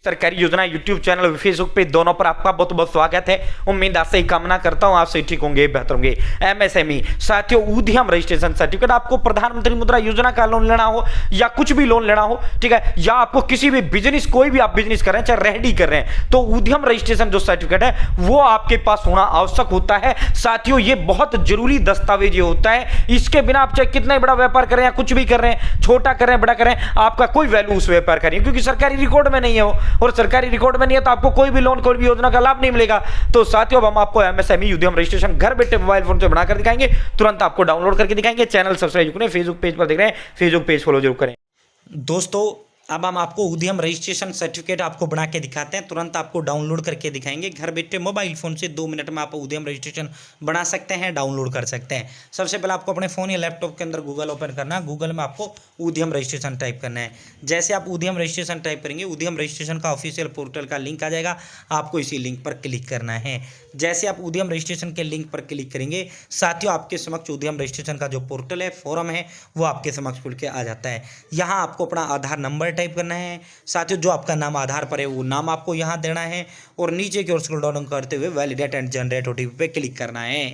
सरकारी योजना YouTube channel और फेसबुक पे दोनों पर आपका बहुत बहुत स्वागत है। उम्मीद आपसे ही कामना करता हूं आप सही ठीक होंगे, बेहतर होंगे। एमएसएमई साथियों, उद्यम रजिस्ट्रेशन सर्टिफिकेट, आपको प्रधानमंत्री मुद्रा योजना का लोन लेना हो या कुछ भी लोन लेना हो, ठीक है, या आपको किसी भी बिजनेस, कोई भी आप बिजनेस कर रहे हैं, चाहे रेहड़ी कर रहे हैं, तो उद्यम रजिस्ट्रेशन जो सर्टिफिकेट है वो आपके पास होना आवश्यक होता है। साथियों, ये बहुत जरूरी दस्तावेज होता है। इसके बिना आप चाहे कितना बड़ा व्यापार कर रहे हैं, कुछ भी कर रहे हैं, छोटा कर रहे हैं, बड़ा कर रहे हैं, आपका कोई वैल्यू उस व्यापार का नहीं, क्योंकि सरकारी रिकॉर्ड में नहीं है वो, और सरकारी रिकॉर्ड में नहीं है तो आपको कोई भी लोन, कोई भी योजना का लाभ नहीं मिलेगा। तो साथियों, अब हम आपको एमएसएमई उद्यम रजिस्ट्रेशन घर बैठे मोबाइल फोन से बनाकर दिखाएंगे, तुरंत आपको डाउनलोड करके दिखाएंगे। चैनल सब्सक्राइब करें, फेसबुक पेज पर देख रहे हैं, फेसबुक पेज फॉलो जरूर करें। दोस्तों, अब हम आपको उद्यम रजिस्ट्रेशन सर्टिफिकेट आपको बना के दिखाते हैं, तुरंत आपको डाउनलोड करके दिखाएंगे। घर बैठे मोबाइल फोन से 2 मिनट में आप उद्यम रजिस्ट्रेशन बना सकते हैं, डाउनलोड कर सकते हैं। सबसे पहले आपको अपने फ़ोन या लैपटॉप के अंदर गूगल ओपन करना है। गूगल में आपको उद्यम रजिस्ट्रेशन टाइप करना है। जैसे आप उद्यम रजिस्ट्रेशन टाइप करेंगे, उद्यम रजिस्ट्रेशन का ऑफिशियल पोर्टल का लिंक आ जाएगा, आपको इसी लिंक पर क्लिक करना है। जैसे आप उद्यम रजिस्ट्रेशन के लिंक पर क्लिक करेंगे, साथियों आपके समक्ष उद्यम रजिस्ट्रेशन का जो पोर्टल है, फॉर्म है, वो आपके समक्ष खुल के आ जाता है। यहाँ आपको अपना आधार नंबर टाइप करना है। साथियों, जो आपका नाम आधार पर है वो नाम आपको यहाँ देना है, और नीचे की ओर स्क्रॉल डाउन करते हुए वैलिडेट एंड जनरेट ओटीपी पे क्लिक करना है।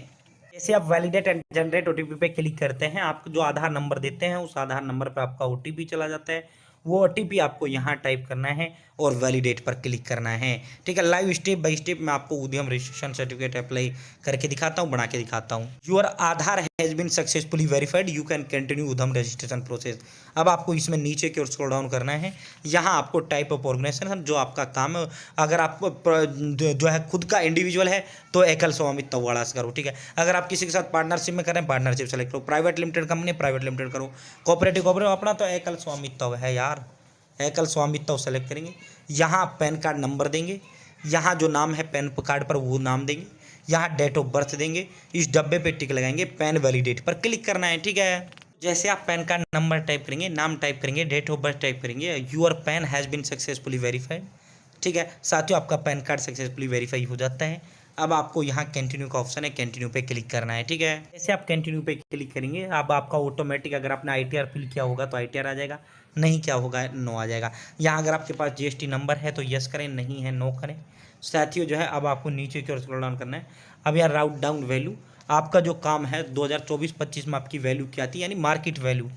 जैसे आप वैलिडेट एंड जनरेट ओटीपी पे क्लिक करते हैं, आप जो आधार नंबर देते हैं उस आधार नंबर पर आपका ओटीपी चला जाता है। वो ओटीपी आपको यहाँ टाइप करना है और वैलिडेट पर क्लिक करना है। ठीक है, लाइव स्टेप बाय स्टेप मैं आपको उद्यम रजिस्ट्रेशन सर्टिफिकेट अप्लाई करके दिखाता हूँ, बना के दिखाता हूँ। Your Aadhaar has been successfully verified, you can continue Udyam registration process. अब आपको इसमें नीचे की ओर स्क्रॉल डाउन करना है। यहाँ आपको टाइप ऑफ ऑर्गेनाइजेशन, जो आपका काम है, अगर आपको जो है खुद का इंडिविजुअल है तो एकल स्वामित्व वाला से करो। ठीक है, अगर आप किसी के साथ पार्टनरशिप में करें, पार्टनरशिप सेलेक्ट करो। Private limited company, private limited करो। कोऑपरेटिव अपना तो एकल स्वामित्व है यार, एकल स्वामित्व सेलेक्ट करेंगे। यहाँ पैन कार्ड नंबर देंगे, यहाँ जो नाम है पैन कार्ड पर वो नाम देंगे, यहाँ डेट ऑफ बर्थ देंगे, इस डब्बे पे टिक लगाएंगे, पैन वैलिडेट पर क्लिक करना है। ठीक है, जैसे आप पैन कार्ड नंबर टाइप करेंगे, नाम टाइप करेंगे, डेट ऑफ बर्थ टाइप करेंगे, your PAN has been successfully verified. ठीक है साथियों, आपका पैन कार्ड सक्सेसफुली वेरीफाई हो जाता है। अब आपको यहाँ कंटिन्यू का ऑप्शन है, कंटिन्यू पे क्लिक करना है। ठीक है, जैसे आप कंटिन्यू पे क्लिक करेंगे, अब आपका ऑटोमेटिक, अगर आपने आईटीआर फिल किया होगा तो आईटीआर आ जाएगा, नहीं क्या होगा, नो आ जाएगा। यहाँ अगर आपके पास जीएसटी नंबर है तो यस करें, नहीं है नो करें। साथियों, जो है अब आपको नीचे की ओर स्क्रॉल डाउन करना है। अब यहाँ राउट डाउन वैल्यू, आपका जो काम है 2024-25 में आपकी वैल्यू क्या थी, यानी मार्केट वैल्यू।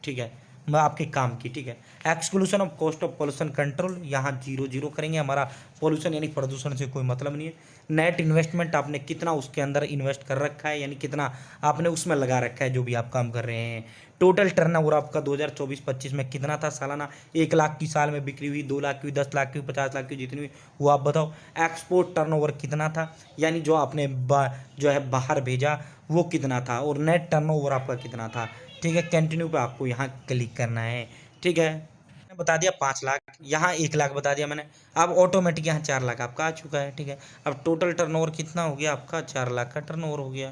ठीक है, मैं आपके काम की। ठीक है, exclusion of cost of pollution control, यहाँ 0 करेंगे। हमारा पोल्यूशन यानी प्रदूषण से कोई मतलब नहीं है। नेट इन्वेस्टमेंट, आपने कितना उसके अंदर इन्वेस्ट कर रखा है, यानी कितना आपने उसमें लगा रखा है जो भी आप काम कर रहे हैं। टोटल टर्नओवर आपका 2024-25 में कितना था सालाना, 1 लाख की साल में बिक्री हुई, 2 लाख की, 10 लाख की, 50 लाख की, जितनी हुई वो आप बताओ। एक्सपोर्ट टर्नओवर कितना था, यानी जो आपने जो है बाहर भेजा वो कितना था, और नेट टर्नओवर आपका कितना था। ठीक है, कंटिन्यू पे आपको यहाँ क्लिक करना है। ठीक है, मैंने बता दिया 5 लाख, यहाँ 1 लाख बता दिया मैंने। अब ऑटोमेटिक यहाँ 4 लाख आपका आ चुका है। ठीक है, अब टोटल टर्नओवर कितना हो गया आपका, 4 लाख का टर्नओवर हो गया।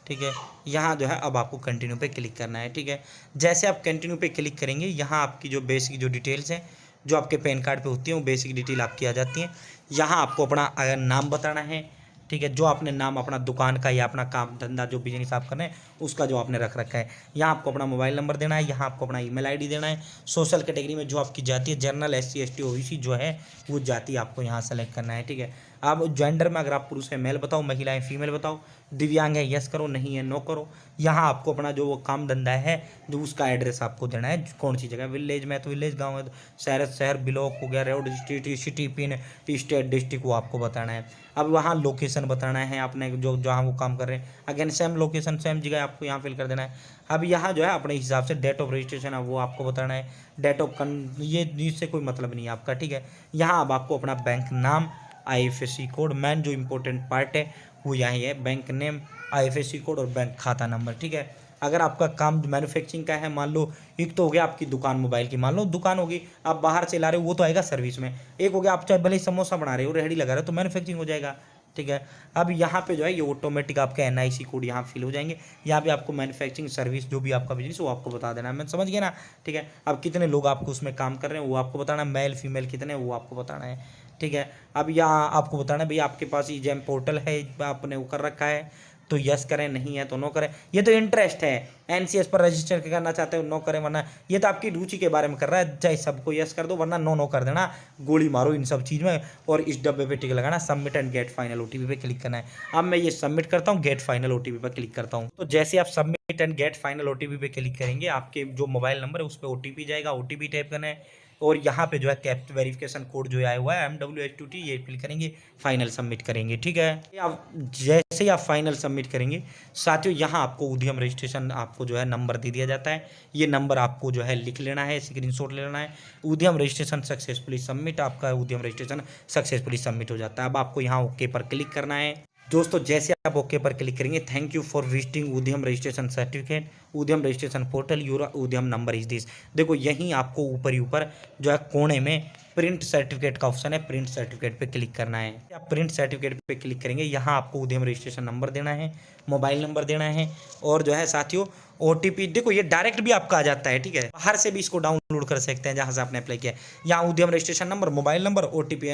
ठीक है, यहाँ जो है अब आपको कंटिन्यू पे क्लिक करना है। ठीक है, जैसे आप कंटिन्यू पे क्लिक करेंगे, यहाँ आपकी जो बेसिक जो डिटेल्स हैं जो आपके पैन कार्ड पे होती हैं वो बेसिक डिटेल आपकी आ जाती हैं। यहाँ आपको अपना नाम बताना है। ठीक है, जो आपने नाम अपना दुकान का या अपना काम धंधा जो बिजनेस आप कर रहे हैं उसका जो आपने रख रखा है, यहाँ आपको अपना मोबाइल नंबर देना है, यहाँ आपको अपना ईमेल आईडी देना है। सोशल कैटेगरी में जो आपकी जाति है, जनरल, SC ST OBC जो है वो जाति आपको यहाँ सेलेक्ट करना है। ठीक है, अब जेंडर में अगर आप पुरुष है मेल बताओ, महिलाएं फीमेल बताओ, दिव्यांग है यस करो, नहीं है नो करो। यहाँ आपको अपना जो वो काम धंधा है जो उसका एड्रेस आपको देना है, कौन सी जगह, विलेज में तो विलेज, गाँव है तो शहर ब्लॉक हो गया, road, street, city, pin, state, district, वो आपको बताना है। अब वहाँ लोकेशन बताना है आपने, जो जहाँ वो काम कर रहे हैं, अगेन सेम लोकेशन सेम जगह आपको यहाँ फिल कर देना है। अब यहाँ जो है अपने हिसाब से डेट ऑफ रजिस्ट्रेशन है वो आपको बताना है, डेट ऑफ ये इससे कोई मतलब नहीं है आपका। ठीक है, यहाँ अब आपको अपना बैंक नाम, IFSC कोड, मेन जो इम्पोर्टेंट पार्ट है वो यही है, बैंक नेम, IFSC कोड और बैंक खाता नंबर। ठीक है, अगर आपका काम मैन्युफैक्चरिंग का है, मान लो एक तो हो गया आपकी दुकान मोबाइल की, मान लो दुकान होगी, आप बाहर से ला रहे हो वो तो आएगा सर्विस में। एक हो गया आप चाहे भले ही समोसा बना रहे हो, रेहड़ी लगा रहे हो, तो मैन्युफैक्चरिंग हो जाएगा। ठीक है, अब यहाँ पे जो है ये ऑटोमेटिक आपके NIC कोड यहाँ फिल हो जाएंगे। यहाँ पे आपको मैन्युफैक्चरिंग सर्विस जो भी आपका बिजनेस वो आपको बता देना है, मैं समझ गया ना। ठीक है, अब कितने लोग आपको उसमें काम कर रहे हैं वो आपको बताना है, मेल फीमेल कितने वो आपको बताना है। ठीक है, अब यहाँ आपको बताना है भैया आपके पास EJAM पोर्टल है, आपने वो कर रखा है, तो यस करें, नहीं है तो नो करें। ये तो इंटरेस्ट है, एनसीएस पर रजिस्टर करना चाहते हो नो करें, वरना ये तो आपकी रुचि के बारे में कर रहा है, चाहे सबको यस कर दो वरना नो नो कर देना, गोली मारो इन सब चीज़ में और इस डब्बे पे टिक लगाना, submit and get final OTP पे क्लिक करना है। अब मैं ये सबमिट करता हूँ, गेट फाइनल ओटीपी पर क्लिक करता हूँ। तो जैसे आप submit and get final OTP पे क्लिक करेंगे, आपके जो मोबाइल नंबर है उस पर ओटीपी जाएगा, ओटीपी टाइप करना है और यहाँ पे जो है कैप्चा वेरिफिकेशन कोड जो आया हुआ है MWH2T, ये फिल करेंगे, फाइनल सबमिट करेंगे। ठीक है, आप जैसे ही आप फाइनल सबमिट करेंगे साथियों, यहाँ आपको उद्यम रजिस्ट्रेशन आपको जो है नंबर दे दिया जाता है। ये नंबर आपको जो है लिख लेना है, स्क्रीनशॉट ले लेना है। उद्यम रजिस्ट्रेशन सक्सेसफुली सबमिट, आपका उद्यम रजिस्ट्रेशन सक्सेसफुली सबमिट हो जाता है। अब आपको यहाँ ओके पर क्लिक करना है। दोस्तों जैसे आप ओके पर क्लिक करेंगे, थैंक यू फॉर विजिटिंग उद्यम रजिस्ट्रेशन सर्टिफिकेट, उद्यम रजिस्ट्रेशन पोर्टल, योर उद्यम नंबर इज दिस। देखो यहीं आपको ऊपर ही ऊपर जो है कोने में प्रिंट सर्टिफिकेट का ऑप्शन है, प्रिंट सर्टिफिकेट पे क्लिक करना है। आप प्रिंट सर्टिफिकेट पे क्लिक करेंगे, यहाँ आपको उद्यम रजिस्ट्रेशन नंबर देना है, मोबाइल नंबर देना है और जो है साथियों ओटीपी। देखो ये डायरेक्ट भी आपका आ जाता है, ठीक है, बाहर से भी इसको डाउनलोड कर सकते हैं जहाँ से आपने अप्लाई किया है। यहाँ उद्यम registration number, mobile number, OTP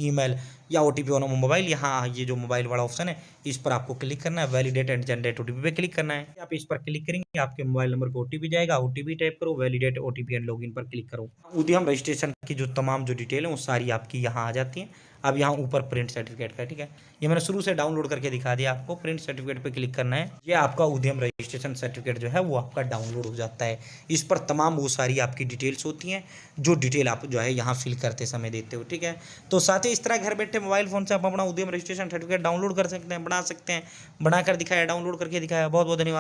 email या ओटीपी ऑन मोबाइल, यहाँ ये जो मोबाइल वाला ऑप्शन है इस पर आपको क्लिक करना है, वैलिडेट एंड जनरेट ओटीपी पे क्लिक करना है। आप इस पर क्लिक करेंगे, आपके मोबाइल नंबर पर ओटीपी जाएगा, ओटीपी टाइप करो, वैलिडेट ओटीपी एंड लॉगिन पर क्लिक करो। उद्यम रजिस्ट्रेशन की जो तमाम जो डिटेल है वो सारी आपकी यहाँ आ जाती हैं। अब यहाँ ऊपर प्रिंट सर्टिफिकेट का, ठीक है, ये मैंने शुरू से डाउनलोड करके दिखा दिया आपको। प्रिंट सर्टिफिकेट पे क्लिक करना है, ये आपका उद्यम रजिस्ट्रेशन सर्टिफिकेट जो है वो आपका डाउनलोड हो जाता है। इस पर तमाम वो सारी आपकी डिटेल्स होती हैं जो डिटेल आप जो है यहाँ फिल करते समय देते हो। ठीक है, तो साथ ही इस तरह घर बैठे मोबाइल फ़ोन से आप अपना उद्यम रजिस्ट्रेशन सर्टिफिकेट डाउनलोड कर सकते हैं, बना सकते हैं, बनाकर दिखाया, डाउनलोड करके दिखाया। बहुत बहुत धन्यवाद।